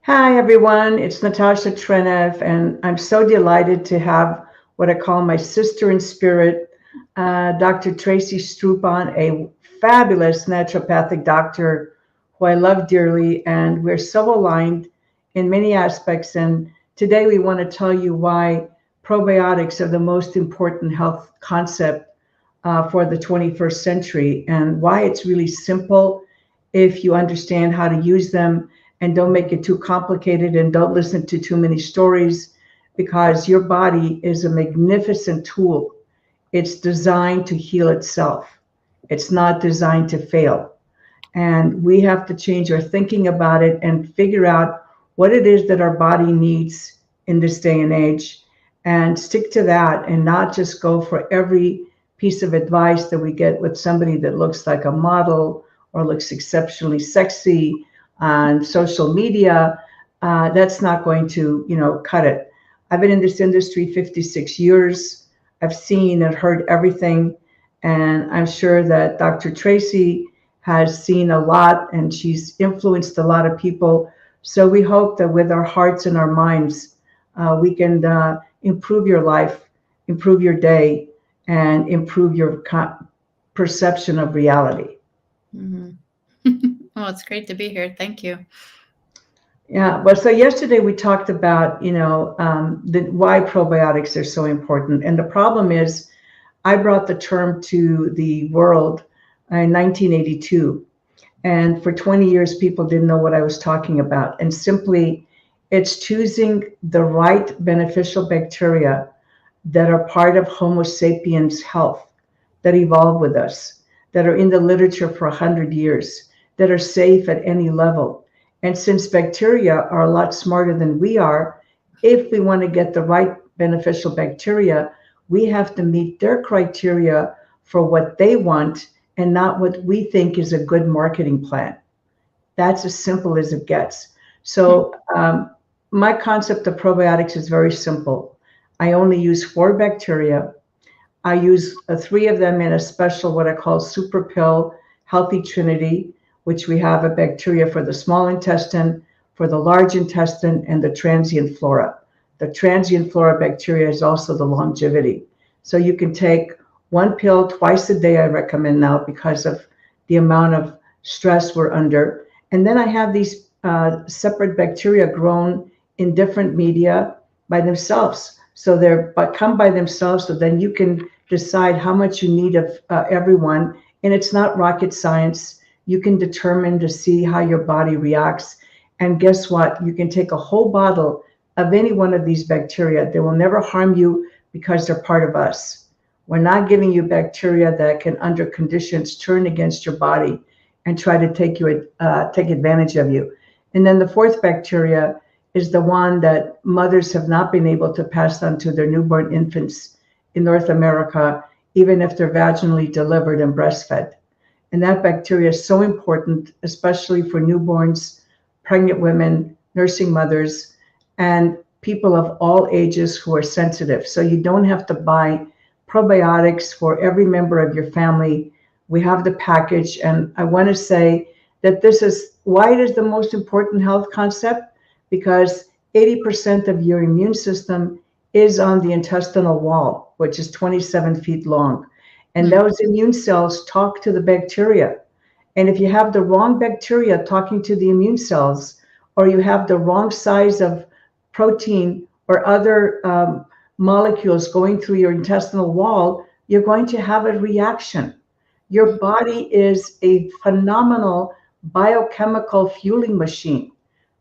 Hi, everyone. It's Natasha Trenev, and I'm so delighted to have what I call my sister in spirit, Dr. Tracey Stroup on, a fabulous naturopathic doctor who I love dearly, and we're so aligned in many aspects. And today we want to tell you why probiotics are the most important health concept for the 21st century and why it's really simple if you understand how to use them and don't make it too complicated and don't listen to too many stories because your body is a magnificent tool. It's designed to heal itself. It's not designed to fail. And we have to change our thinking about it and figure out what it is that our body needs in this day and age and stick to that and not just go for every piece of advice that we get with somebody that looks like a model or looks exceptionally sexy on social media. That's not going to, cut it. I've been in this industry 56 years. I've seen and heard everything. And I'm sure that Dr. Tracey has seen a lot and she's influenced a lot of people. So we hope that with our hearts and our minds, we can improve your life, improve your day, and improve your perception of reality. Mm-hmm. Well, it's great to be here. Thank you. Yeah, well, so yesterday we talked about, why probiotics are so important. And the problem is, I brought the term to the world in 1982. And for 20 years, people didn't know what I was talking about. And simply, it's choosing the right beneficial bacteria that are part of Homo sapiens health, that evolved with us, that are in the literature for 100 years, that are safe at any level. And since bacteria are a lot smarter than we are, if we want to get the right beneficial bacteria, we have to meet their criteria for what they want and not what we think is a good marketing plan. That's as simple as it gets. So my concept of probiotics is very simple. I only use 4 bacteria. I use 3 of them in a special, what I call super pill, healthy trinity, which we have a bacteria for the small intestine, for the large intestine, and the transient flora. The transient flora bacteria is also the longevity. So you can take 1 pill twice a day, I recommend now, because of the amount of stress we're under. And then I have these separate bacteria grown in different media by themselves. So they're come by themselves, so then you can decide how much you need of everyone. And it's not rocket science. You can determine to see how your body reacts. And guess what? You can take a whole bottle of any one of these bacteria. They will never harm you because they're part of us. We're not giving you bacteria that can, under conditions, turn against your body and try to take advantage of you. And then the 4th bacteria is the one that mothers have not been able to pass on to their newborn infants in North America, even if they're vaginally delivered and breastfed. And that bacteria is so important, especially for newborns, pregnant women, nursing mothers, and people of all ages who are sensitive. So you don't have to buy probiotics for every member of your family. We have the package. And I want to say that this is why it is the most important health concept, because 80% of your immune system is on the intestinal wall, which is 27 feet long. And those immune cells talk to the bacteria. And if you have the wrong bacteria talking to the immune cells, or you have the wrong size of protein or other molecules going through your intestinal wall, you're going to have a reaction. Your body is a phenomenal biochemical fueling machine.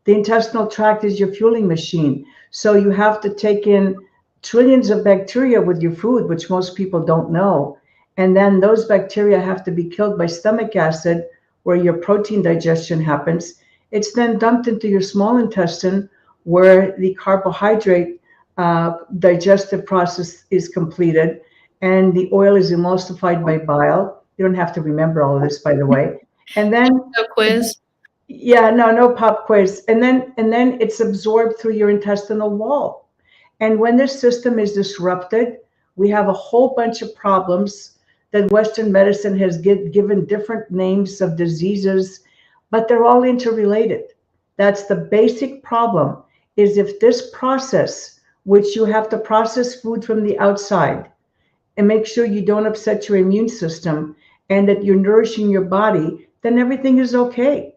The intestinal tract is your fueling machine. So you have to take in trillions of bacteria with your food, which most people don't know. And then those bacteria have to be killed by stomach acid, where your protein digestion happens. It's then dumped into your small intestine, where the carbohydrate digestive process is completed, and the oil is emulsified by bile. You don't have to remember all of this, by the way. And then No quiz. Yeah, no pop quiz. And then it's absorbed through your intestinal wall. And when this system is disrupted, we have a whole bunch of problems that Western medicine has given different names of diseases, but they're all interrelated. That's the basic problem, is if this process, which you have to process food from the outside and make sure you don't upset your immune system and that you're nourishing your body, then everything is okay.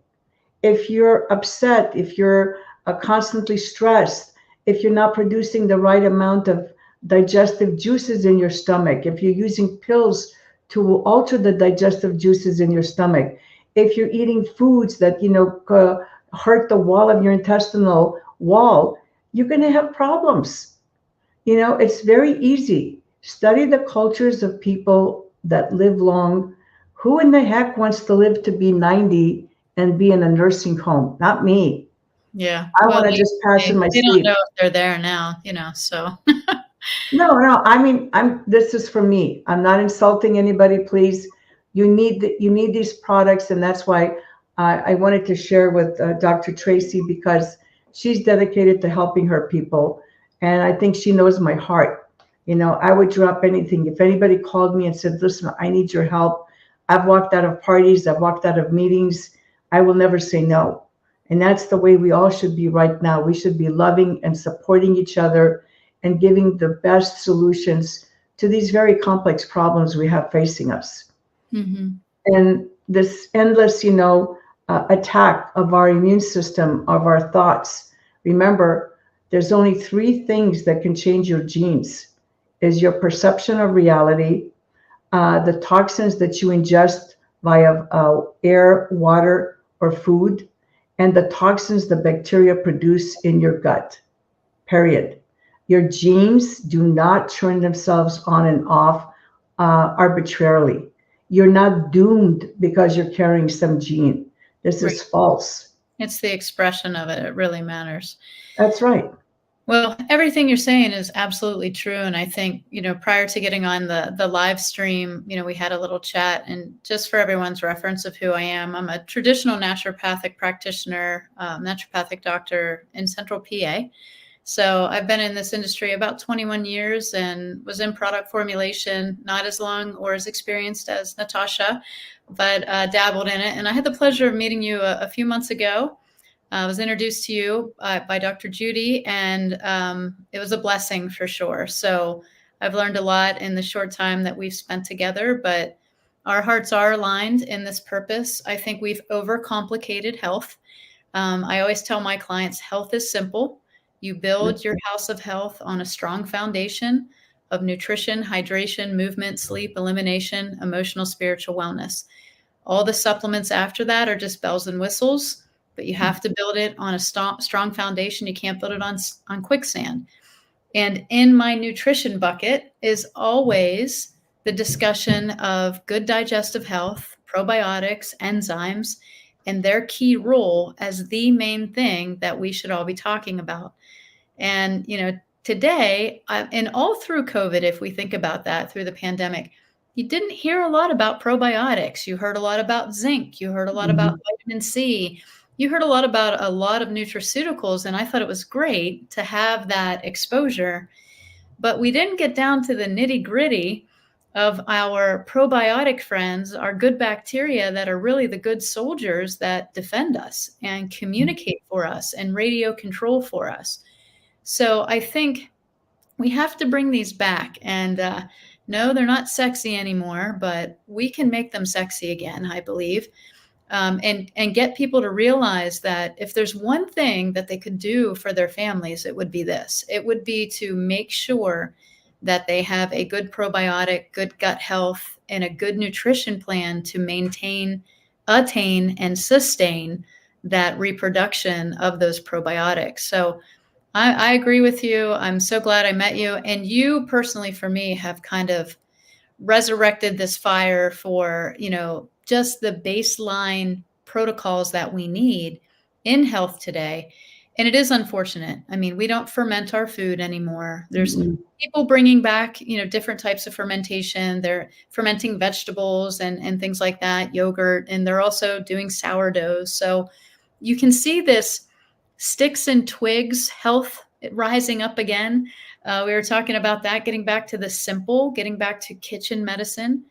If you're upset, if you're constantly stressed, if you're not producing the right amount of digestive juices in your stomach, if you're using pills to alter the digestive juices in your stomach, if you're eating foods that hurt the wall of your intestinal wall, you're going to have problems. It's very easy. Study the cultures of people that live long. Who in the heck wants to live to be 90 and be in a nursing home? Not me. Yeah. I Well, want to just pass in my they don't sleep. know if they're there now, so. No. I mean, this is for me. I'm not insulting anybody, please. You need these products, and that's why I wanted to share with Dr. Tracey, because she's dedicated to helping her people, and I think she knows my heart. I would drop anything. If anybody called me and said, "Listen, I need your help," I've walked out of parties, I've walked out of meetings. I will never say no. And that's the way we all should be right now. We should be loving and supporting each other and giving the best solutions to these very complex problems we have facing us. Mm-hmm. And this endless, attack of our immune system, of our thoughts. Remember, there's only three things that can change your genes: is your perception of reality, the toxins that you ingest via air, water, or food, and the toxins the bacteria produce in your gut, period. Your genes do not turn themselves on and off arbitrarily. You're not doomed because you're carrying some gene. This Right. is false. It's the expression of it. It really matters. That's right. Well, everything you're saying is absolutely true. And I think, prior to getting on the live stream, we had a little chat. And just for everyone's reference of who I am, I'm a traditional naturopathic practitioner, naturopathic doctor in Central PA. So I've been in this industry about 21 years and was in product formulation, not as long or as experienced as Natasha, but dabbled in it. And I had the pleasure of meeting you a few months ago. I was introduced to you by Dr. Judy, and it was a blessing for sure. So I've learned a lot in the short time that we've spent together, but our hearts are aligned in this purpose. I think we've overcomplicated health. I always tell my clients, health is simple. You build your house of health on a strong foundation of nutrition, hydration, movement, sleep, elimination, emotional, spiritual wellness. All the supplements after that are just bells and whistles, but you have to build it on a strong foundation. You can't build it on quicksand. And in my nutrition bucket is always the discussion of good digestive health, probiotics, enzymes, and their key role as the main thing that we should all be talking about. And, today, and all through COVID, if we think about that through the pandemic, you didn't hear a lot about probiotics. You heard a lot about zinc. You heard a lot about vitamin C. You heard a lot about a lot of nutraceuticals. And I thought it was great to have that exposure. But we didn't get down to the nitty gritty of our probiotic friends, our good bacteria that are really the good soldiers that defend us and communicate for us and radio control for us. So I think we have to bring these back. And no, they're not sexy anymore, but we can make them sexy again, I believe. And get people to realize that if there's one thing that they could do for their families, it would be this. It would be to make sure that they have a good probiotic, good gut health, and a good nutrition plan to maintain, attain, and sustain that reproduction of those probiotics. So I agree with you. I'm so glad I met you. And you personally, for me, have kind of resurrected this fire for, just the baseline protocols that we need in health today. And it is unfortunate. I mean, we don't ferment our food anymore. There's people bringing back, different types of fermentation. They're fermenting vegetables and things like that, yogurt, and they're also doing sourdoughs. So you can see this sticks and twigs health rising up again. We were talking about that, getting back to the simple, getting back to kitchen medicine.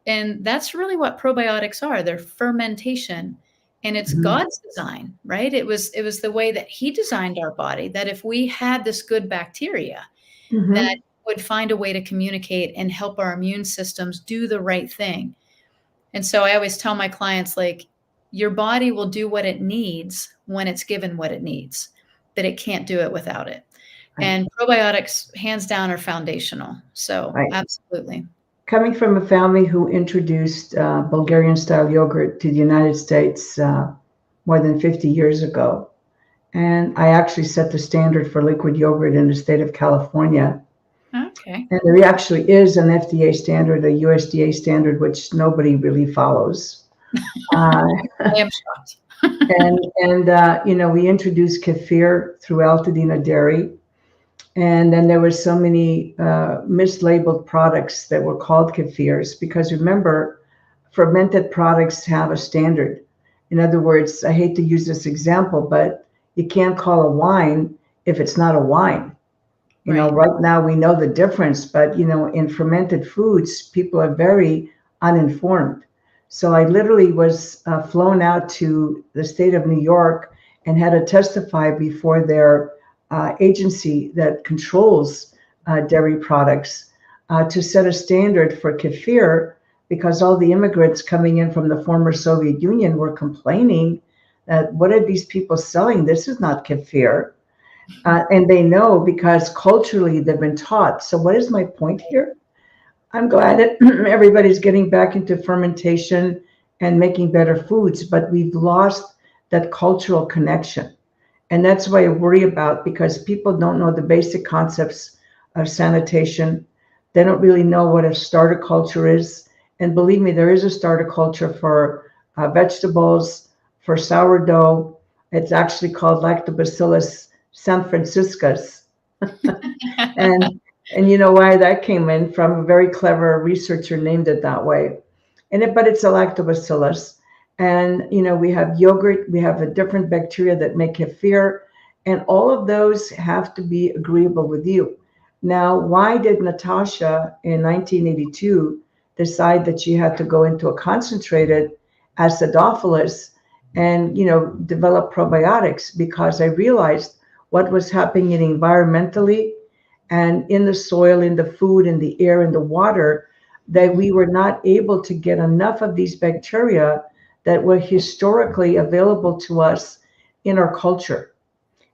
And that's really what probiotics are. They're fermentation. And it's God's design, right? It was the way that he designed our body, that if we had this good bacteria, that would find a way to communicate and help our immune systems do the right thing. And so I always tell my clients, like, your body will do what it needs when it's given what it needs, that it can't do it without it. Right. And probiotics, hands down, are foundational. So Right. absolutely. Coming from a family who introduced Bulgarian-style yogurt to the United States more than 50 years ago, and I actually set the standard for liquid yogurt in the state of California. Okay. And there actually is an FDA standard, a USDA standard, which nobody really follows. I am shocked. And we introduced kefir through Altadena Dairy. And then there were so many mislabeled products that were called kefirs, because remember, fermented products have a standard. In other words, I hate to use this example, but you can't call a wine if it's not a wine. Right now we know the difference, but in fermented foods, people are very uninformed. So I literally was flown out to the state of New York and had to testify before their agency that controls dairy products to set a standard for kefir, because all the immigrants coming in from the former Soviet Union were complaining that, what are these people selling? This is not kefir. And they know, because culturally they've been taught. So what is my point here? I'm glad that everybody's getting back into fermentation and making better foods, but we've lost that cultural connection. And that's what I worry about, because people don't know the basic concepts of sanitation. They don't really know what a starter culture is. And believe me, there is a starter culture for vegetables, for sourdough. It's actually called Lactobacillus San Franciscus. and you know why that came in from? A very clever researcher named it that way. But it's a lactobacillus. And we have yogurt, we have a different bacteria that make kefir, and all of those have to be agreeable with you. Now, why did Natasha in 1982 decide that she had to go into a concentrated acidophilus and develop probiotics? Because I realized what was happening environmentally and in the soil, in the food, in the air, in the water, that we were not able to get enough of these bacteria that were historically available to us in our culture.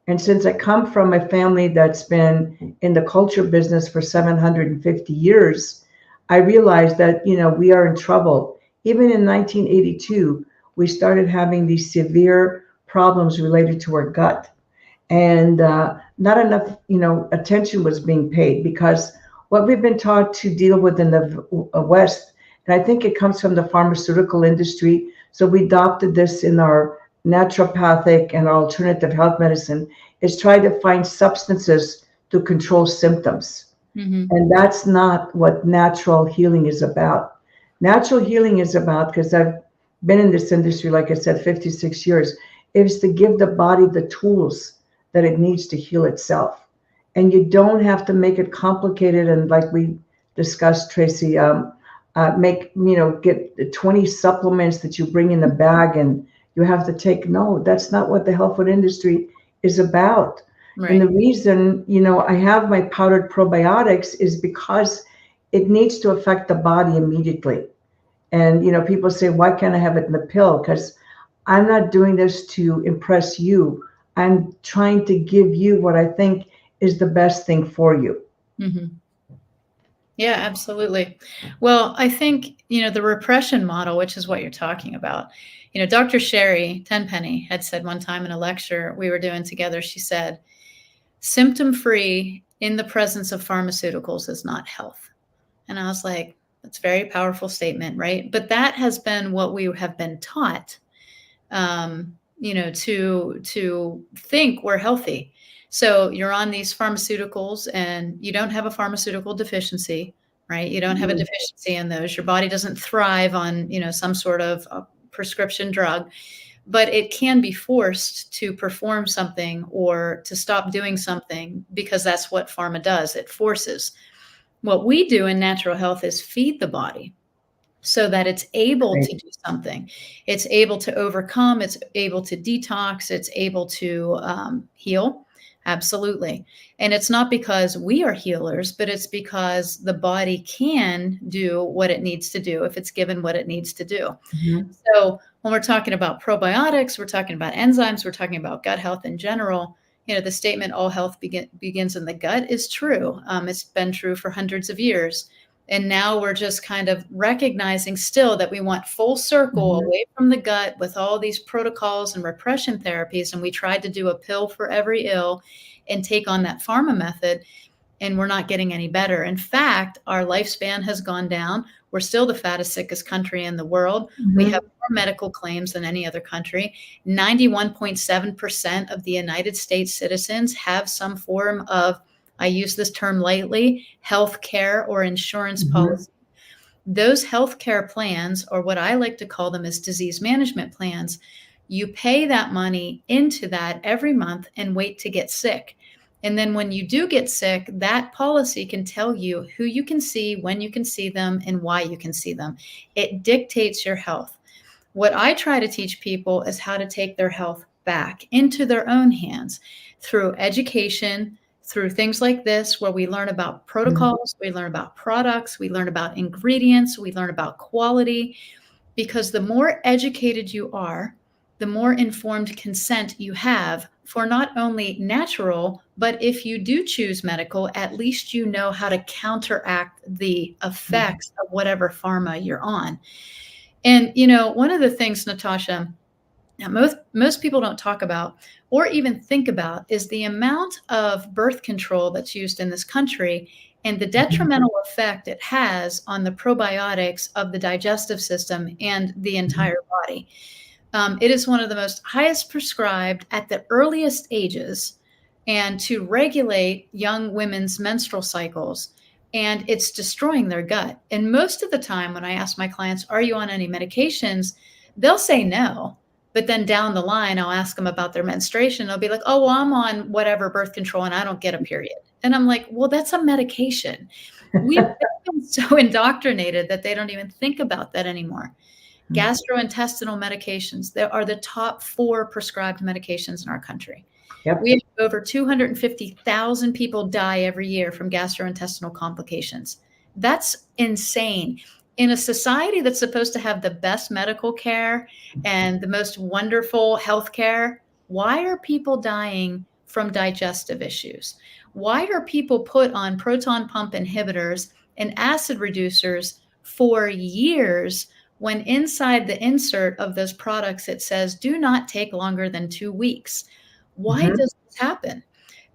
And since I come from a family that's been in the culture business for 750 years, I realized that, we are in trouble. Even in 1982, we started having these severe problems related to our gut. And not enough, attention was being paid, because what we've been taught to deal with in the West, and I think it comes from the pharmaceutical industry. So we adopted this in our naturopathic and our alternative health medicine, is try to find substances to control symptoms. And that's not what natural healing is about. Natural healing is about, because I've been in this industry, like I said, 56 years, is to give the body the tools that it needs to heal itself. And you don't have to make it complicated. And like we discussed, Tracey, get 20 supplements that you bring in a bag and you have to take. No, that's not what the health food industry is about. Right. And the reason, I have my powdered probiotics is because it needs to affect the body immediately. And, people say, why can't I have it in the pill? Because I'm not doing this to impress you. I'm trying to give you what I think is the best thing for you. Yeah, absolutely. Well, I think, the repression model, which is what you're talking about, Dr. Sherry Tenpenny had said one time in a lecture we were doing together, she said, symptom-free in the presence of pharmaceuticals is not health. And I was like, that's a very powerful statement, right? But that has been what we have been taught, to think we're healthy. So you're on these pharmaceuticals and you don't have a pharmaceutical deficiency, right? You don't have a deficiency in those. Your body doesn't thrive on, some sort of prescription drug, but it can be forced to perform something or to stop doing something, because that's what pharma does. It forces. What we do in natural health is feed the body. so that it's able Right. to do something. It's able to overcome, it's able to detox, it's able to heal. Absolutely. And it's not because we are healers, but it's because the body can do what it needs to do if it's given what it needs to do. Mhm. So when we're talking about probiotics, we're talking about enzymes, we're talking about gut health in general. The statement all health begins in the gut is true. It's been true for hundreds of years. And now we're just kind of recognizing still that we want full circle Mhm. away from the gut with all these protocols and repression therapies. And we tried to do a pill for every ill and take on that pharma method, and we're not getting any better. In fact, our lifespan has gone down. We're still the fattest, sickest country in the world. We have Mhm. more medical claims than any other country. 91.7% of the United States citizens have some form of, I use this term lightly, health care or insurance Mhm. policy. Those health care plans, or what I like to call them as disease management plans, you pay that money into that every month and wait to get sick. And then when you do get sick, that policy can tell you who you can see, when you can see them, and why you can see them. It dictates your health. What I try to teach people is how to take their health back into their own hands through education, through things like this, where we learn about Mhm. protocols, we learn about products, we learn about ingredients, we learn about quality. Because the more educated you are, the more informed consent you have for not only natural, but if you do choose medical, at least you know how to counteract the Mhm. effects of whatever pharma you're on. And one of the things, Natasha, now most people don't talk about or even think about is the amount of birth control that's used in this country and the Mhm. detrimental effect it has on the probiotics of the digestive system and the Mhm. entire body. It is one of the most highest prescribed at the earliest ages and to regulate young women's menstrual cycles. And it's destroying their gut. And most of the time, when I ask my clients, are you on any medications? They'll say no. But then down the line, I'll ask them about their menstruation. They'll be like, oh, well, I'm on whatever birth control and I don't get a period. And I'm like, well, that's a medication. We've been so indoctrinated that they don't even think about that anymore. Gastrointestinal medications, there are the top 4 prescribed medications in our country. We Yep. have over 250,000 people die every year from gastrointestinal complications. That's insane. In a society that's supposed to have the best medical care and the most wonderful health care, why are people dying from digestive issues? Why are people put on proton pump inhibitors and acid reducers for years when inside the insert of those products it says do not take longer than 2 weeks? Why Mhm. does this happen?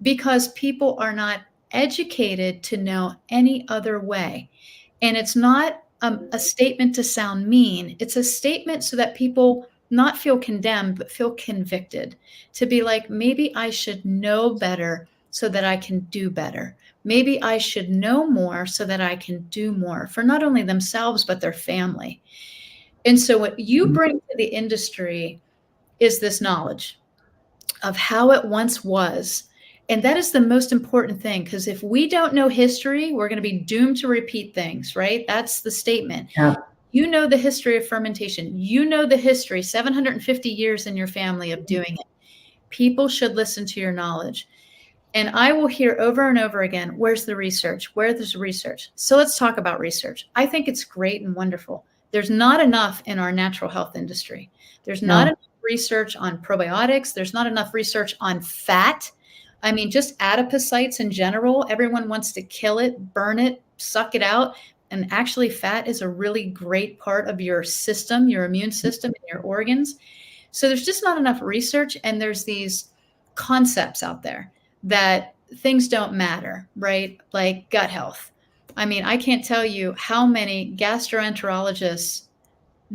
Because people are not educated to know any other way. And it's not a statement to sound mean. It's a statement so that people not feel condemned, but feel convicted to be like, maybe I should know better so that I can do better. Maybe I should know more so that I can do more for not only themselves, but their family. And so, what you Mhm. bring to the industry is this knowledge of how it once was. And that is the most important thing because if we don't know history, we're going to be doomed to repeat things, right? That's the statement. Yeah. You know the history of fermentation. You know the history, 750 years in your family of doing it. People should listen to your knowledge. And I will hear over and over again, where's the research? Where's the research? So let's talk about research. I think it's great and wonderful. There's not enough in our natural health industry. There's not No. enough research on probiotics. There's not enough research on fat. I mean, just adipocytes in general. Everyone wants to kill it, burn it, suck it out. And actually, fat is a really great part of your system, your immune system, and your organs. So there's just not enough research. And there's these concepts out there that things don't matter, right? Like gut health. I mean, I can't tell you how many gastroenterologists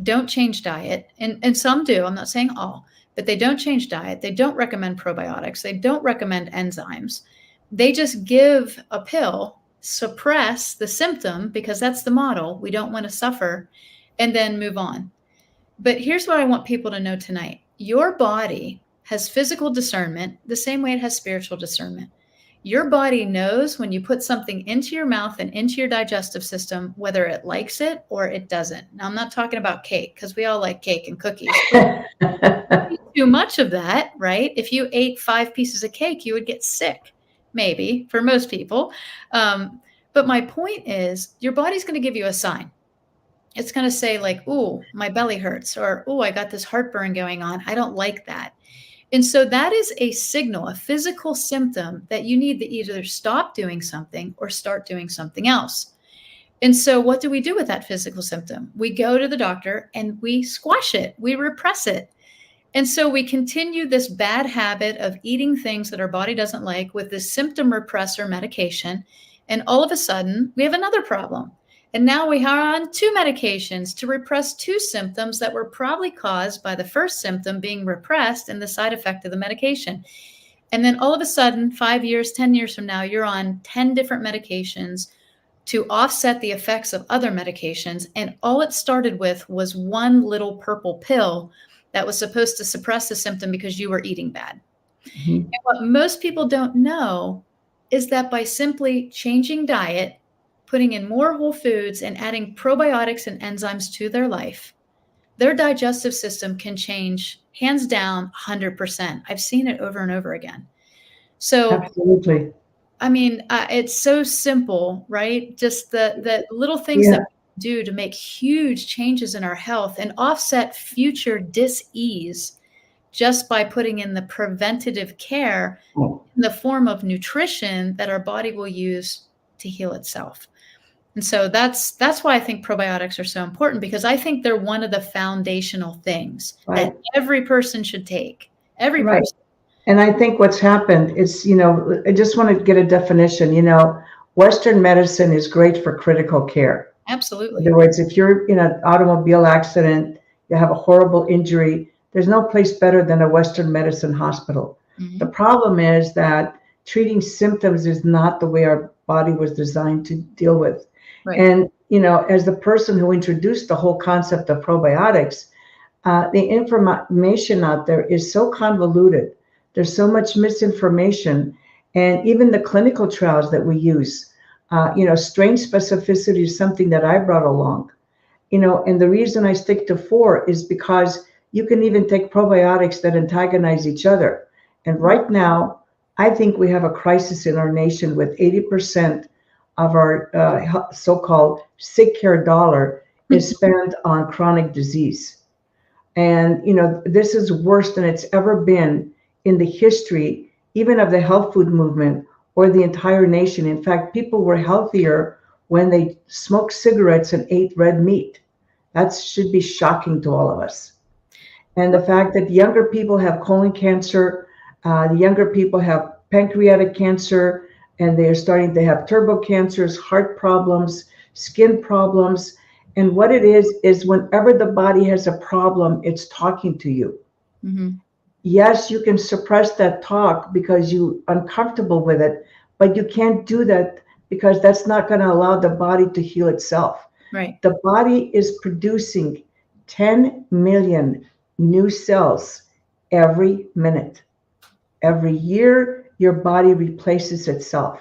don't change diet, and some do. I'm not saying all, but they don't change diet. They don't recommend probiotics. They don't recommend enzymes. They just give a pill, suppress the symptom because that's the model. We don't want to suffer, and then move on. But here's what I want people to know tonight. Your body has physical discernment the same way it has spiritual discernment. Your body knows when you put something into your mouth and into your digestive system, whether it likes it or it doesn't. Now, I'm not talking about cake because we all like cake and cookies. Too much of that, right? If you ate 5 pieces of cake, you would get sick, maybe for most people. But my point is, your body's going to give you a sign. It's going to say like, "Ooh, my belly hurts," or "Ooh, I got this heartburn going on. I don't like that." And so that is a signal, a physical symptom that you need to either stop doing something or start doing something else. And so what do we do with that physical symptom? We go to the doctor and we squash it, we repress it. And so we continue this bad habit of eating things that our body doesn't like with this symptom repressor medication. And all of a sudden, we have another problem. And now we are on 2 medications to repress 2 symptoms that were probably caused by the first symptom being repressed and the side effect of the medication. And then all of a sudden, 5 years, 10 years from now, you're on 10 different medications to offset the effects of other medications. And all it started with was one little purple pill that was supposed to suppress the symptom because you were eating bad. Mm-hmm. And what most people don't know is that by simply changing diet, putting in more whole foods and adding probiotics and enzymes to their life, their digestive system can change hands down 100%. I've seen it over and over again. So absolutely. I mean, it's so simple, right? Just the little things that we do to make huge changes in our health and offset future dis-ease just by putting in the preventative care in the form of nutrition that our body will use to heal itself. And so that's why I think probiotics are so important, because I think they're one of the foundational things that every person should take. Every person. And I think what's happened is, I just want to get a definition. Western medicine is great for critical care. Absolutely. In other words, if you're in an automobile accident, you have a horrible injury, there's no place better than a Western medicine hospital. Mm-hmm. The problem is that treating symptoms is not the way our body was designed to deal with. Right. And, as the person who introduced the whole concept of probiotics, the information out there is so convoluted. There's so much misinformation. And even the clinical trials that we use, strain specificity is something that I brought along. And the reason I stick to 4 is because you can even take probiotics that antagonize each other. And right now, I think we have a crisis in our nation with 80% of our so-called sick care dollar is spent on chronic disease. And, this is worse than it's ever been in the history, even of the health food movement or the entire nation. In fact, people were healthier when they smoked cigarettes and ate red meat. That should be shocking to all of us. And the fact that younger people have colon cancer, the younger people have pancreatic cancer, and they are starting to have turbo cancers, heart problems, skin problems. And what it is whenever the body has a problem, it's talking to you. Mm-hmm. Yes, you can suppress that talk because you're uncomfortable with it, but you can't do that because that's not going to allow the body to heal itself. Right. The body is producing 10 million new cells every minute. Every year, your body replaces itself.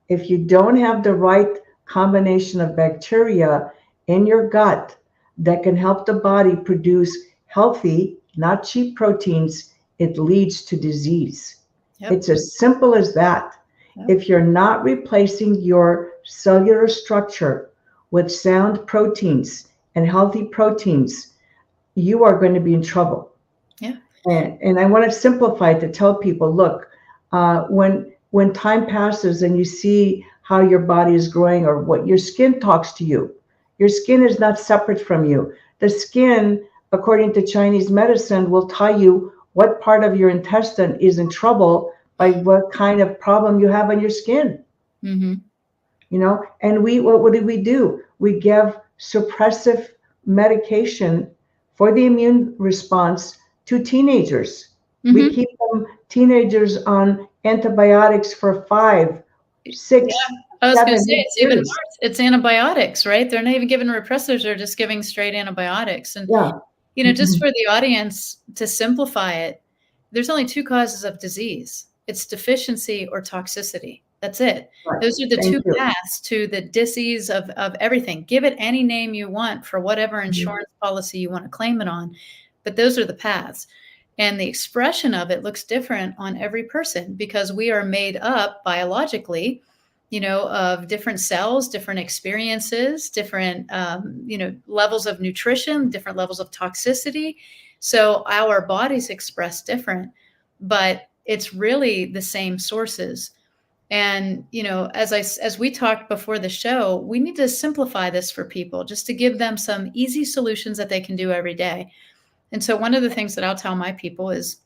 If you don't have the right combination of bacteria in your gut that can help the body produce healthy, not cheap proteins, it leads to disease. Yep. It's as simple as that. Yep. If you're not replacing your cellular structure with sound proteins and healthy proteins, you are going to be in trouble. Yeah. And I want to simplify it to tell people, look, when time passes and you see how your body is growing or what your skin talks to you, your skin is not separate from you. The skin, according to Chinese medicine, will tell you what part of your intestine is in trouble by what kind of problem you have on your skin. Mm-hmm. And what do? We give suppressive medication for the immune response to teenagers. Mm-hmm. We keep them teenagers on antibiotics for 5, 6, yeah. I was going to say, it's even worse. It's antibiotics, right? They're not even giving repressors, they're just giving straight antibiotics. And, just for the audience to simplify it, there's only 2 causes of disease. It's deficiency or toxicity. That's it. Right. Those are the Thank two you. paths to the disease of everything. Give it any name you want for whatever Mhm. insurance policy you want to claim it on, but those are the paths. And the expression of it looks different on every person because we are made up biologically, of different cells, different experiences, different, levels of nutrition, different levels of toxicity. So our bodies express different, but it's really the same sources. And, as we talked before the show, we need to simplify this for people just to give them some easy solutions that they can do every day. And so one of the things that I'll tell my people is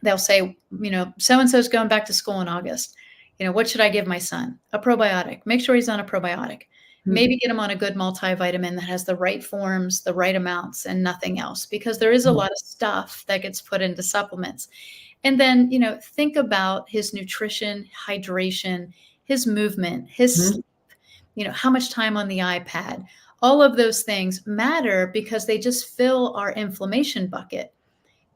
they'll say, so-and-so is going back to school in August. What should I give my son? A probiotic. Make sure he's on a probiotic. Maybe get him on a good multivitamin that has the right forms, the right amounts, and nothing else, because there is a lot of stuff that gets put into supplements. And then, think about his nutrition, hydration, his movement, his sleep, how much time on the iPad. All of those things matter because they just fill our inflammation bucket.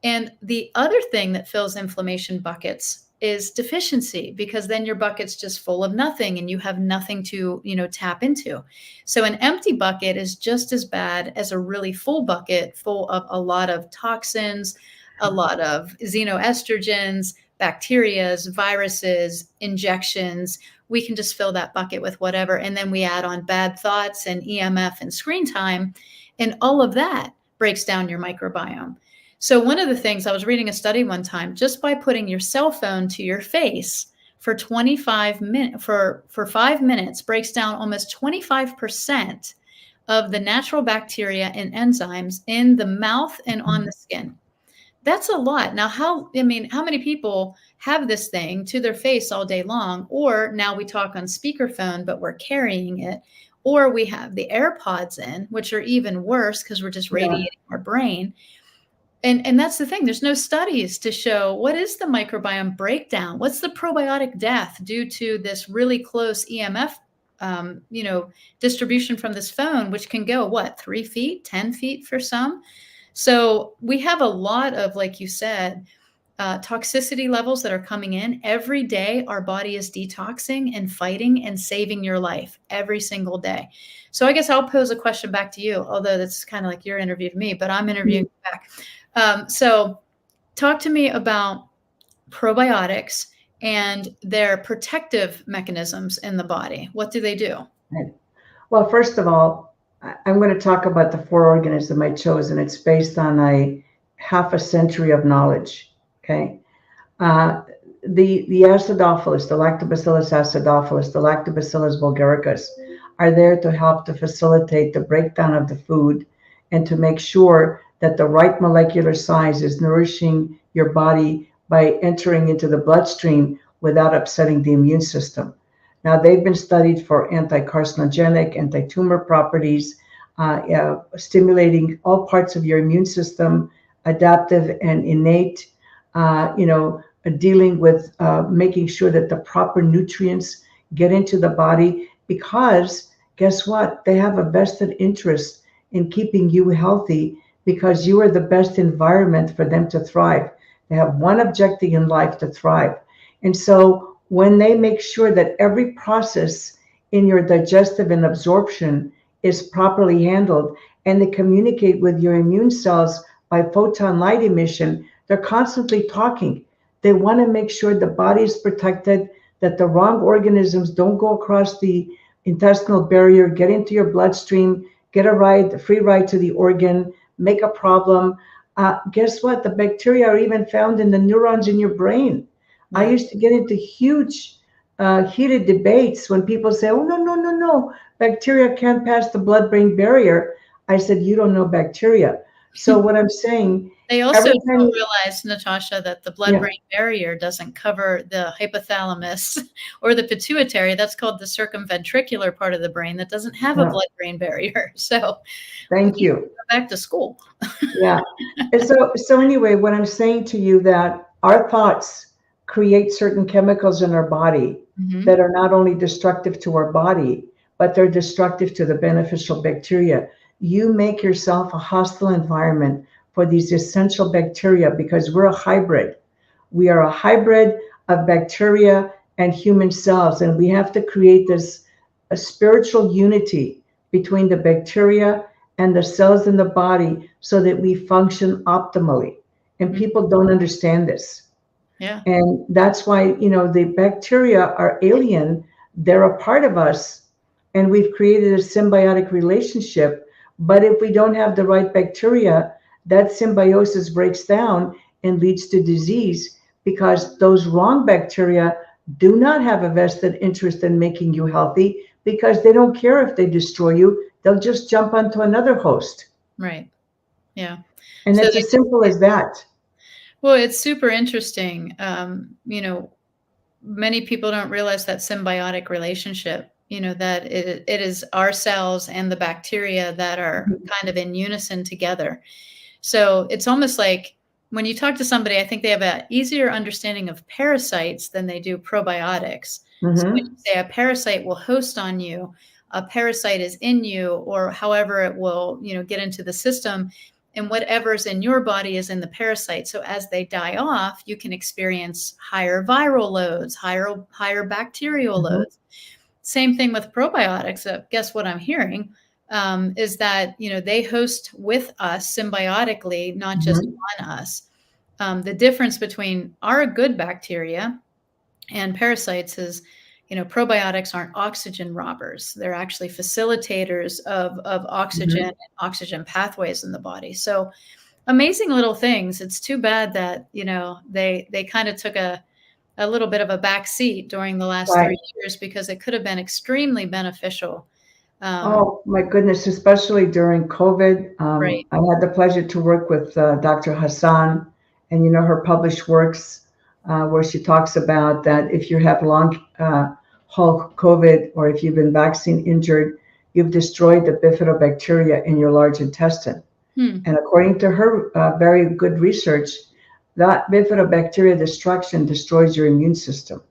And the other thing that fills inflammation buckets is deficiency, because then your bucket's just full of nothing and you have nothing to, tap into. So an empty bucket is just as bad as a really full bucket full of a lot of toxins, a lot of xenoestrogens, bacterias, viruses, injections. We can just fill that bucket with whatever. And then we add on bad thoughts and EMF and screen time. And all of that breaks down your microbiome. So one of the things, I was reading a study one time, just by putting your cell phone to your face for 25 minutes, for 5 minutes, breaks down almost 25% of the natural bacteria and enzymes in the mouth and on the skin. That's a lot. Now, how many people have this thing to their face all day long? Or now we talk on speakerphone, but we're carrying it. Or we have the AirPods in, which are even worse because we're just radiating our brain. And that's the thing. There's no studies to show what is the microbiome breakdown. What's the probiotic death due to this really close EMF, distribution from this phone, which can go 3 feet, 10 feet for some. So we have a lot of, like you said, toxicity levels that are coming in every day. Our body is detoxing and fighting and saving your life every single day. So I guess I'll pose a question back to you, although that's kind of like your interview to me, but I'm interviewing you back. So talk to me about probiotics and their protective mechanisms in the body. What do they do? Right. Well, first of all, I'm going to talk about the 4 organisms I chose, and it's based on a half a century of knowledge. Okay. The acidophilus, the Lactobacillus acidophilus, the Lactobacillus bulgaricus are there to help to facilitate the breakdown of the food and to make sure that the right molecular size is nourishing your body by entering into the bloodstream without upsetting the immune system. Now, they've been studied for anti-carcinogenic, anti-tumor properties, stimulating all parts of your immune system, adaptive and innate, dealing with making sure that the proper nutrients get into the body, because guess what? They have a vested interest in keeping you healthy because you are the best environment for them to thrive. They have one objective in life: to thrive. And so when they make sure that every process in your digestive and absorption is properly handled, and they communicate with your immune cells by photon light emission, they're constantly talking. They want to make sure the body is protected, that the wrong organisms don't go across the intestinal barrier, get into your bloodstream, get a free ride to the organ, make a problem. Guess what? The bacteria are even found in the neurons in your brain. Yeah. I used to get into huge, heated debates when people say, oh, no, bacteria can't pass the blood-brain barrier. I said, you don't know bacteria. So what I'm saying, they also don't realize, Natasha, that the blood-brain barrier doesn't cover the hypothalamus or the pituitary. That's called the circumventricular part of the brain that doesn't have a blood-brain barrier. So thank you. Go back to school. Yeah. And so anyway, what I'm saying to you, that our thoughts create certain chemicals in our body that are not only destructive to our body, but they're destructive to the beneficial bacteria. You make yourself a hostile environment for these essential bacteria because we're a hybrid. We are a hybrid of bacteria and human cells. And we have to create this a spiritual unity between the bacteria and the cells in the body so that we function optimally. And people don't understand this. Yeah. And that's why, the bacteria are alien. They're a part of us, and we've created a symbiotic relationship. But if we don't have the right bacteria, that symbiosis breaks down and leads to disease because those wrong bacteria do not have a vested interest in making you healthy because they don't care if they destroy you. They'll just jump onto another host. Right. Yeah. And So it's as simple as that. well, it's super interesting. Many people don't realize that symbiotic relationship, that it is our cells and the bacteria that are kind of in unison together. So it's almost like when you talk to somebody, I think they have an easier understanding of parasites than they do probiotics. So when you say a parasite will host on you, a parasite is in you, or however it will, get into the system, and whatever's in your body is in the parasite. So as they die off, you can experience higher viral loads, higher bacterial loads. Same thing with probiotics. Guess what I'm hearing is that, they host with us symbiotically, not just on us. The difference between our good bacteria and parasites is, probiotics aren't oxygen robbers. They're actually facilitators of oxygen and oxygen pathways in the body. So amazing little things. It's too bad that, they kind of took a little bit of a back seat during the last 3 years because it could have been extremely beneficial. Oh my goodness, especially during COVID. Right. I had the pleasure to work with Dr. Hassan and, her published works where she talks about that if you have long haul COVID or if you've been vaccine injured, you've destroyed the bifidobacteria in your large intestine. And according to her very good research, that bifidobacteria destruction destroys your immune system.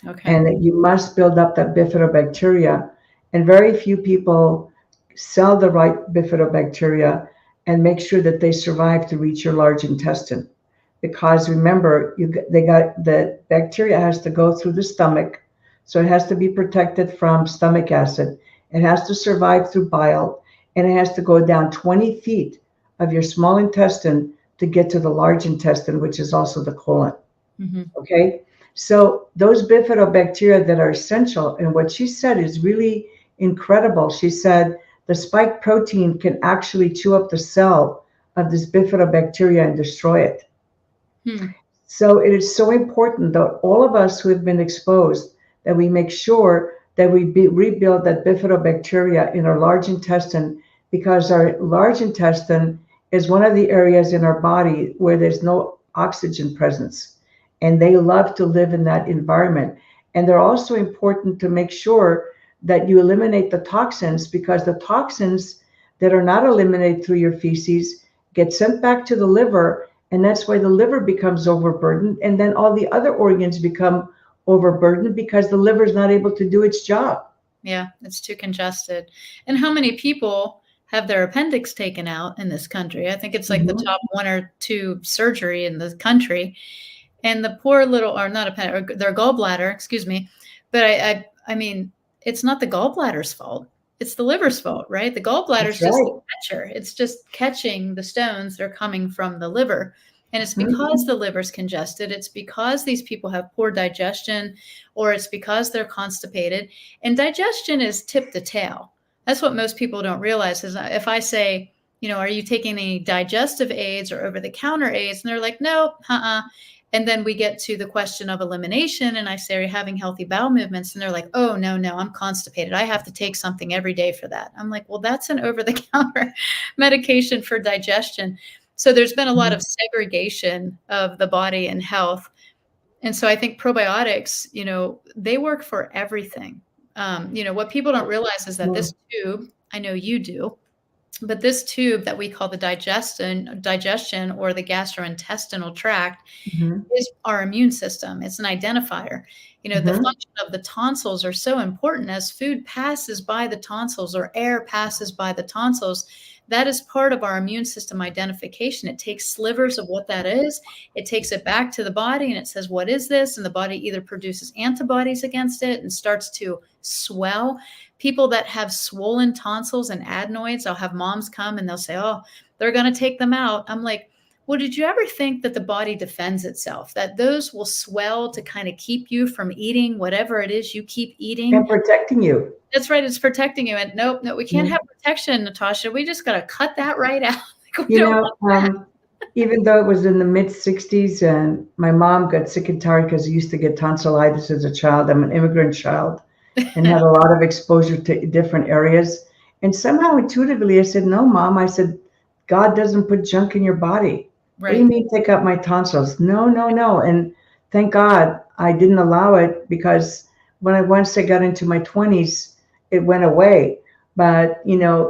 Okay. And that you must build up that bifidobacteria. And very few people sell the right bifidobacteria and make sure that they survive to reach your large intestine. Because remember, the bacteria has to go through the stomach, so it has to be protected from stomach acid. It has to survive through bile, and it has to go down 20 feet of your small intestine to get to the large intestine, which is also the colon. Okay, so those bifidobacteria that are essential, and what she said is really incredible. She said the spike protein can actually chew up the cell of this bifidobacteria and destroy it. So it is so important that all of us who have been exposed, that we make sure that we rebuild that bifidobacteria in our large intestine, because our large intestine is one of the areas in our body where there's no oxygen presence. And they love to live in that environment. And they're also important to make sure that you eliminate the toxins, because the toxins that are not eliminated through your feces get sent back to the liver. And that's why the liver becomes overburdened. And then all the other organs become overburdened because the liver is not able to do its job. Yeah, it's too congested. And how many people have their appendix taken out in this country? I think it's like the top 1 or 2 surgery in the country. And the poor little, or not appendix, or their gallbladder, excuse me. But I mean, it's not the gallbladder's fault. It's the liver's fault, right? The gallbladder is just the catcher. It's just catching the stones that are coming from the liver. And it's because the liver's congested. It's because these people have poor digestion, or it's because they're constipated. And digestion is tip to tail. That's what most people don't realize is if I say, are you taking any digestive aids or over-the-counter aids? And they're like, no, And then we get to the question of elimination, and I say, are you having healthy bowel movements? And they're like, oh, no, I'm constipated. I have to take something every day for that. I'm like, well, that's an over-the-counter medication for digestion. So there's been a lot of segregation of the body and health. And so I think probiotics, they work for everything. What people don't realize is that this tube, I know you do, but this tube that we call the digestion or the gastrointestinal tract is our immune system. It's an identifier. The function of the tonsils are so important. As food passes by the tonsils or air passes by the tonsils, that is part of our immune system identification. It takes slivers of what that is. It takes it back to the body and it says, what is this? And the body either produces antibodies against it and starts to swell. People that have swollen tonsils and adenoids, I'll have moms come and they'll say, oh, they're going to take them out. I'm like, well, did you ever think that the body defends itself, that those will swell to kind of keep you from eating whatever it is you keep eating? And protecting you. That's right. It's protecting you. And nope, we can't have protection, Natasha. We just got to cut that right out. Even though it was in the mid 60s and my mom got sick and tired because I used to get tonsillitis as a child. I'm an immigrant child and had a lot of exposure to different areas. And somehow intuitively I said, no, Mom. I said, God doesn't put junk in your body. Right. What do you mean take out my tonsils? No. And thank God I didn't allow it, because once I got into my 20s, it went away. But,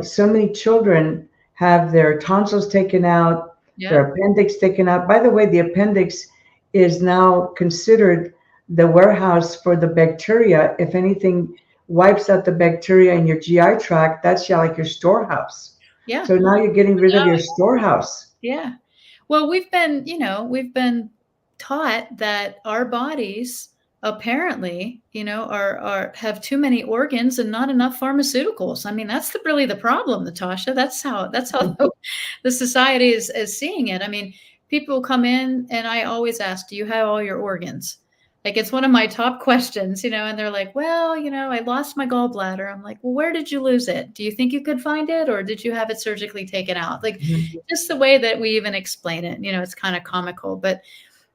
so many children have their tonsils taken out, their appendix taken out. By the way, the appendix is now considered the warehouse for the bacteria. If anything wipes out the bacteria in your GI tract, that's like your storehouse. Yeah. So now you're getting rid of your storehouse. Yeah. Well, we've been taught that our bodies apparently, have too many organs and not enough pharmaceuticals. I mean, that's really the problem, Natasha. That's how the society is seeing it. I mean, people come in and I always ask, do you have all your organs? Like, it's one of my top questions, and they're like, well, I lost my gallbladder. I'm like, well, where did you lose it? Do you think you could find it, or did you have it surgically taken out? Like, just the way that we even explain it, it's kind of comical. But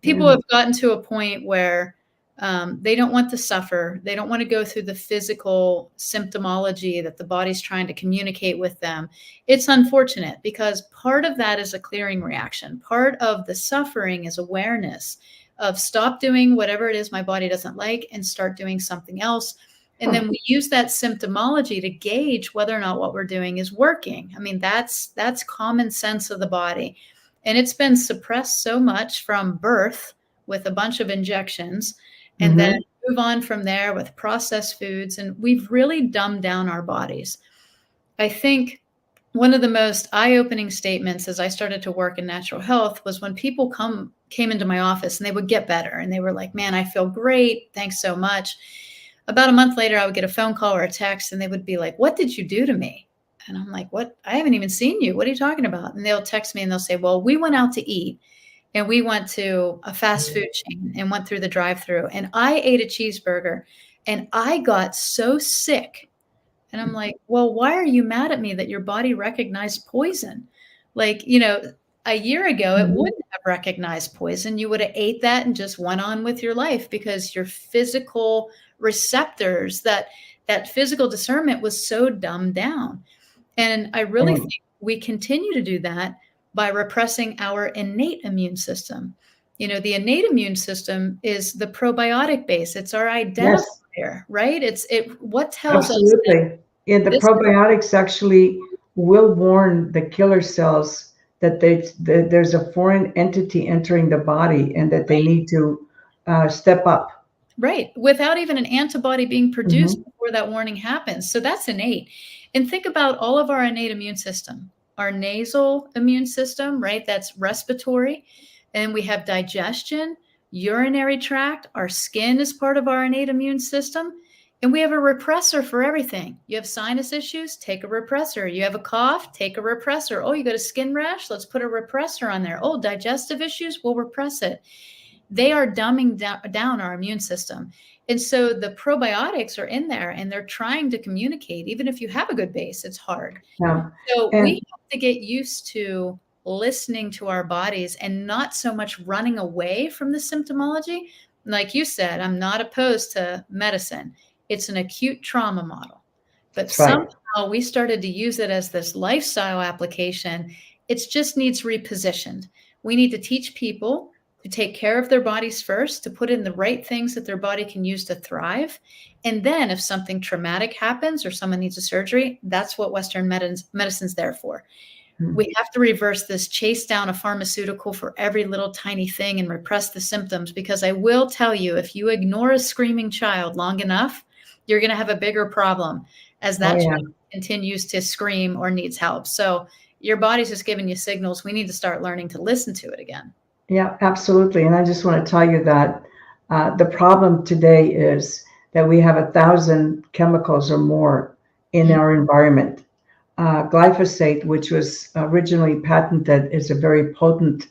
people have gotten to a point where they don't want to suffer. They don't want to go through the physical symptomology that the body's trying to communicate with them. It's unfortunate, because part of that is a clearing reaction. Part of the suffering is awareness of stop doing whatever it is my body doesn't like and start doing something else. And then we use that symptomology to gauge whether or not what we're doing is working. I mean, that's common sense of the body. And it's been suppressed so much from birth with a bunch of injections, and then move on from there with processed foods. And we've really dumbed down our bodies. I think one of the most eye-opening statements as I started to work in natural health was when people came into my office and they would get better and they were like, man, I feel great. Thanks so much. About a month later, I would get a phone call or a text and they would be like, what did you do to me? And I'm like, what? I haven't even seen you. What are you talking about? And they'll text me and they'll say, well, we went out to eat and we went to a fast food chain and went through the drive-through and I ate a cheeseburger and I got so sick. And I'm like, well, why are you mad at me that your body recognized poison? Like, a year ago, it wouldn't have recognized poison. You would have ate that and just went on with your life, because your physical receptors, that physical discernment was so dumbed down. And I really think we continue to do that by repressing our innate immune system. The innate immune system is the probiotic base. It's our identifier, right? What tells us. Absolutely. And the probiotics actually will warn the killer cells that there's a foreign entity entering the body and that they need to step up. Right. Without even an antibody being produced before that warning happens. So that's innate. And think about all of our innate immune system. Our nasal immune system, right? That's respiratory. And we have digestion, urinary tract. Our skin is part of our innate immune system. And we have a repressor for everything. You have sinus issues, take a repressor. You have a cough, take a repressor. Oh, you got a skin rash? Let's put a repressor on there. Oh, digestive issues? We'll repress it. They are dumbing down our immune system. And so the probiotics are in there and they're trying to communicate. Even if you have a good base, it's hard. Yeah. So we have to get used to listening to our bodies and not so much running away from the symptomology. Like you said, I'm not opposed to medicine. It's an acute trauma model. But somehow we started to use it as this lifestyle application. It just needs repositioned. We need to teach people to take care of their bodies first, to put in the right things that their body can use to thrive. And then if something traumatic happens or someone needs a surgery, that's what Western medicine's there for. We have to reverse this chase down a pharmaceutical for every little tiny thing and repress the symptoms, because I will tell you, if you ignore a screaming child long enough, you're going to have a bigger problem as that child continues to scream or needs help. So your body's just giving you signals. We need to start learning to listen to it again. Yeah, absolutely. And I just want to tell you that the problem today is that we have 1,000 chemicals or more in our environment. Glyphosate, which was originally patented as a very potent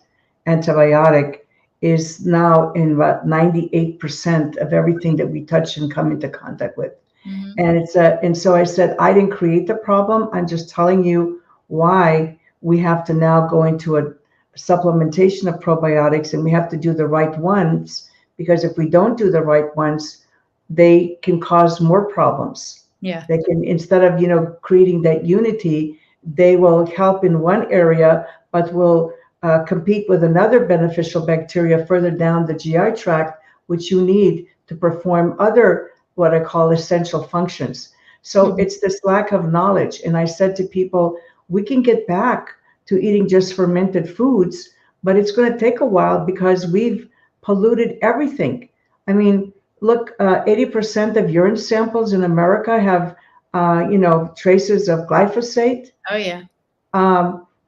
antibiotic, is now in about 98% of everything that we touch and come into contact with. Mm-hmm. And so I said, I didn't create the problem. I'm just telling you why we have to now go into a supplementation of probiotics, and we have to do the right ones, because if we don't do the right ones, they can cause more problems. Yeah. They can, instead of, creating that unity, they will help in one area, but will compete with another beneficial bacteria further down the GI tract, which you need to perform other, what I call essential functions. So it's this lack of knowledge. And I said to people, we can get back to eating just fermented foods, but it's going to take a while because we've polluted everything. I mean, look, 80% of urine samples in America have, traces of glyphosate. Oh, yeah.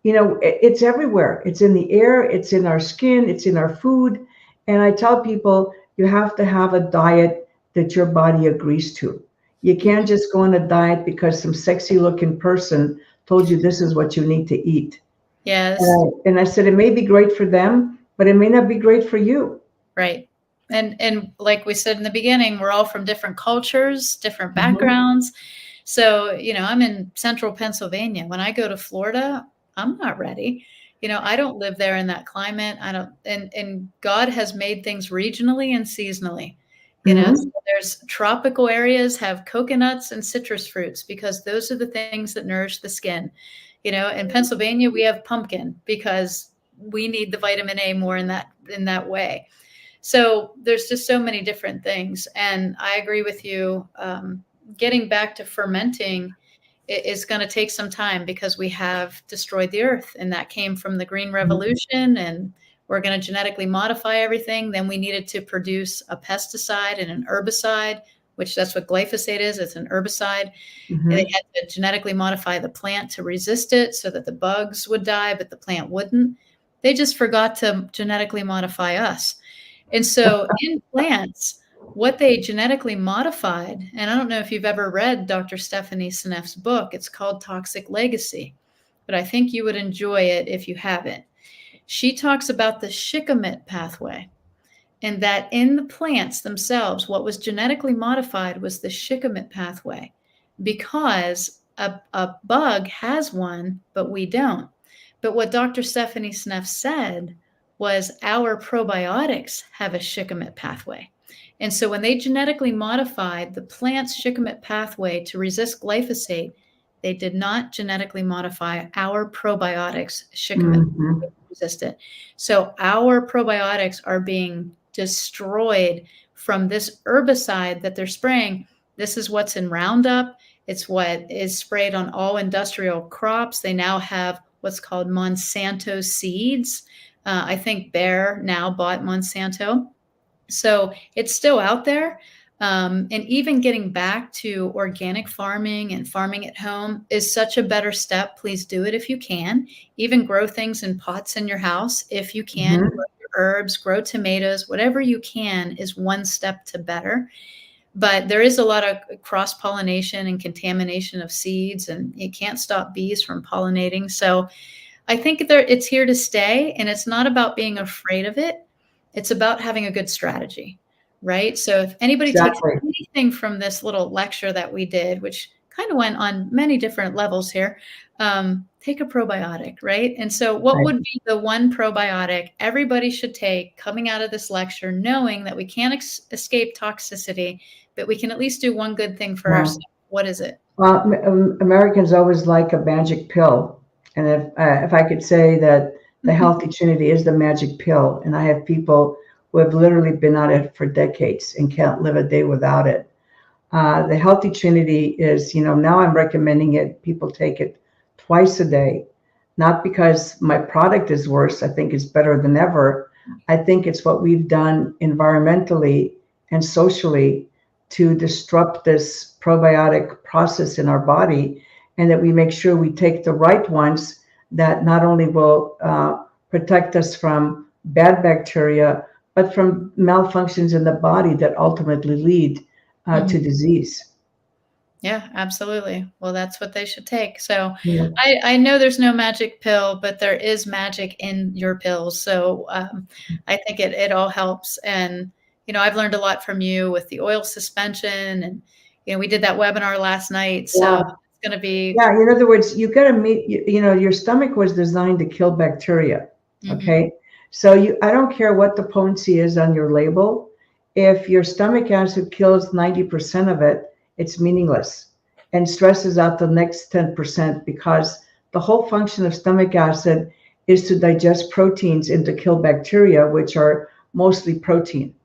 It's everywhere. It's in the air, it's in our skin, it's in our food. And I tell people, you have to have a diet that your body agrees to. You can't just go on a diet because some sexy looking person told you this is what you need to eat. Yes. And I said, it may be great for them, but it may not be great for you. Right. And like we said in the beginning, we're all from different cultures, different backgrounds. So, I'm in central Pennsylvania. When I go to Florida, I'm not ready. I don't live there in that climate. And God has made things regionally and seasonally. So there's tropical areas have coconuts and citrus fruits because those are the things that nourish the skin. In Pennsylvania, we have pumpkin because we need the vitamin A more in that way. So there's just so many different things. And I agree with you. Getting back to fermenting is going to take some time because we have destroyed the earth, and that came from the Green Revolution, and we're going to genetically modify everything. Then we needed to produce a pesticide and an herbicide, which that's what glyphosate is. It's an herbicide. And they had to genetically modify the plant to resist it so that the bugs would die, but the plant wouldn't. They just forgot to genetically modify us. And so in plants, what they genetically modified, and I don't know if you've ever read Dr. Stephanie Seneff's book, it's called Toxic Legacy, but I think you would enjoy it if you haven't. She talks about the shikimate pathway, and that in the plants themselves, what was genetically modified was the shikimate pathway, because a bug has one, but we don't. But what Dr. Stephanie Seneff said was our probiotics have a shikimate pathway. And so when they genetically modified the plant's shikimate pathway to resist glyphosate, they did not genetically modify our probiotics shikimate pathway to resist it. So our probiotics are being destroyed from this herbicide that they're spraying. This is what's in Roundup. It's what is sprayed on all industrial crops. They now have what's called Monsanto seeds. I think Bayer now bought Monsanto. So it's still out there. And even getting back to organic farming and farming at home is such a better step. Please do it if you can. Even grow things in pots in your house if you can. Grow your herbs, grow tomatoes, whatever you can is one step to better. But there is a lot of cross-pollination and contamination of seeds, and you can't stop bees from pollinating. So I think it's here to stay, and it's not about being afraid of it. It's about having a good strategy, right? So if anybody takes anything from this little lecture that we did, which kind of went on many different levels here, take a probiotic, right? And so what would be the one probiotic everybody should take coming out of this lecture, knowing that we can't escape toxicity, but we can at least do one good thing for ourselves? What is it? Well, Americans always like a magic pill. And if I could say that the Healthy Trinity is the magic pill, and I have people who have literally been on it for decades and can't live a day without it. The Healthy Trinity is, now I'm recommending it. People take it twice a day, not because my product is worse. I think it's better than ever. I think it's what we've done environmentally and socially to disrupt this probiotic process in our body, and that we make sure we take the right ones, that not only will protect us from bad bacteria, but from malfunctions in the body that ultimately lead to disease. Yeah, absolutely. Well, that's what they should take. So Yeah. I know there's no magic pill, but there is magic in your pills. So I think it all helps. And, I've learned a lot from you with the oil suspension. And, we did that webinar last night. So Yeah. it's going to be. Yeah. In other words, you got to meet, your stomach was designed to kill bacteria. Okay. So I don't care what the potency is on your label. If your stomach acid kills 90% of it, it's meaningless and stresses out the next 10%, because the whole function of stomach acid is to digest proteins and to kill bacteria, which are mostly protein.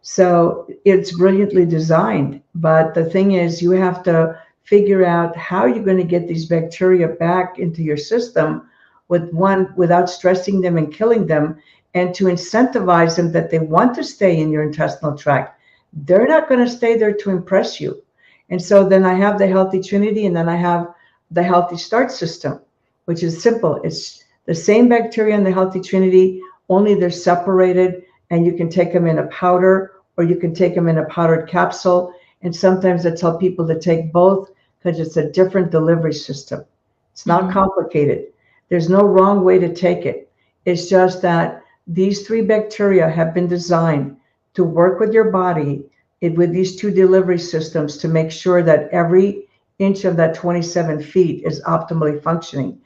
So it's brilliantly designed. But the thing is, you have to figure out how you're going to get these bacteria back into your system without stressing them and killing them, and to incentivize them that they want to stay in your intestinal tract. They're not going to stay there to impress you. And so then I have the Healthy Trinity, and then I have the Healthy Start system, which is simple. It's the same bacteria in the Healthy Trinity, only they're separated, and you can take them in a powder, or you can take them in a powdered capsule. And sometimes I tell people to take both, because it's a different delivery system. It's not complicated. There's no wrong way to take it. It's just that these 3 bacteria have been designed to work with your body with these 2 delivery systems to make sure that every inch of that 27 feet is optimally functioning.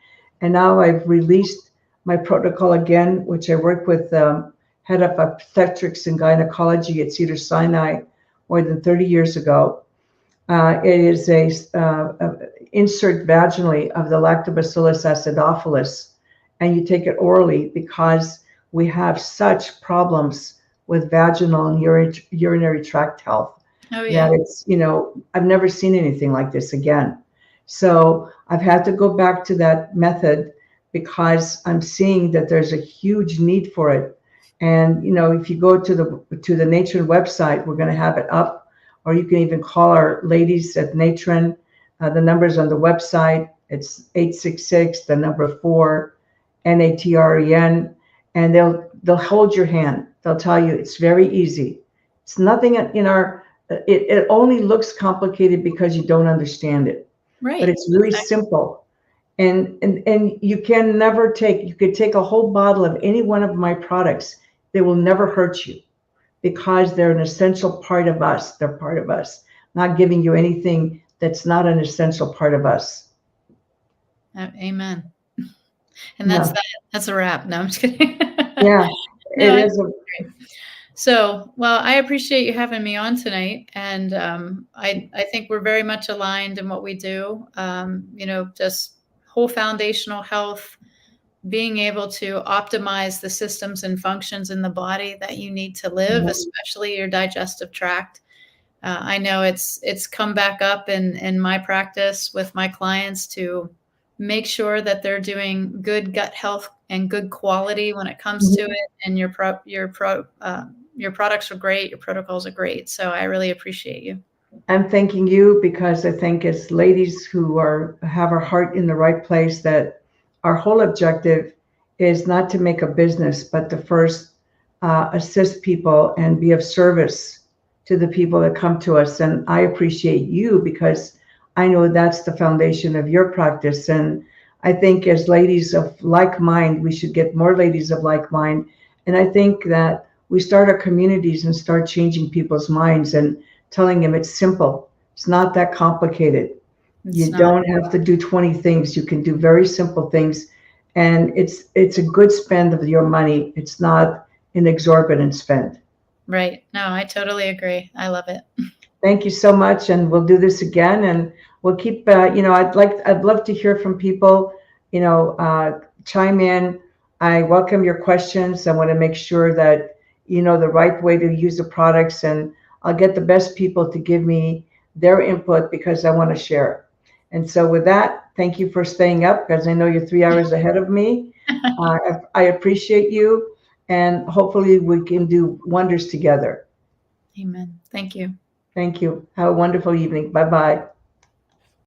And now I've released my protocol again, which I work with head of obstetrics and gynecology at Cedars-Sinai more than 30 years ago. It is a insert vaginally of the Lactobacillus acidophilus, and you take it orally, because we have such problems with vaginal and urinary tract health that it's, I've never seen anything like this again. So I've had to go back to that method, because I'm seeing that there's a huge need for it. And, if you go to the Natren website, we're going to have it up, or you can even call our ladies at Natren. The number's on the website. It's 866, the number 4, NATREN, and they'll hold your hand. They'll tell you it's very easy. It's nothing in our, it only looks complicated because you don't understand it. Right. But it's really simple. And you could take a whole bottle of any one of my products. They will never hurt you, because they're an essential part of us. They're part of us. Not giving you anything that's not an essential part of us. Amen. And that's a wrap. No, I'm just kidding. Yeah, no, it is. So, well, I appreciate you having me on tonight. And I think we're very much aligned in what we do. Just whole foundational health, being able to optimize the systems and functions in the body that you need to live, especially your digestive tract. I know it's come back up in my practice with my clients to make sure that they're doing good gut health and good quality when it comes to it. And your products are great. Your protocols are great. So I really appreciate you. I'm thanking you, because I think as ladies who have our heart in the right place, that our whole objective is not to make a business, but to first assist people and be of service to the people that come to us. And I appreciate you, because I know that's the foundation of your practice. And I think as ladies of like mind, we should get more ladies of like mind. And I think that we start our communities and start changing people's minds and telling them it's simple. It's not that complicated. You don't have to do 20 things. You can do very simple things. And it's a good spend of your money. It's not an exorbitant spend. Right. No, I totally agree. I love it. Thank you so much. And we'll do this again. And we'll keep, I'd love to hear from people, chime in. I welcome your questions. I want to make sure that you know the right way to use the products, and I'll get the best people to give me their input, because I want to share. And so with that, thank you for staying up, because I know you're 3 hours ahead of me. I appreciate you, and hopefully we can do wonders together. Amen. Thank you. Thank you. Have a wonderful evening. Bye-bye.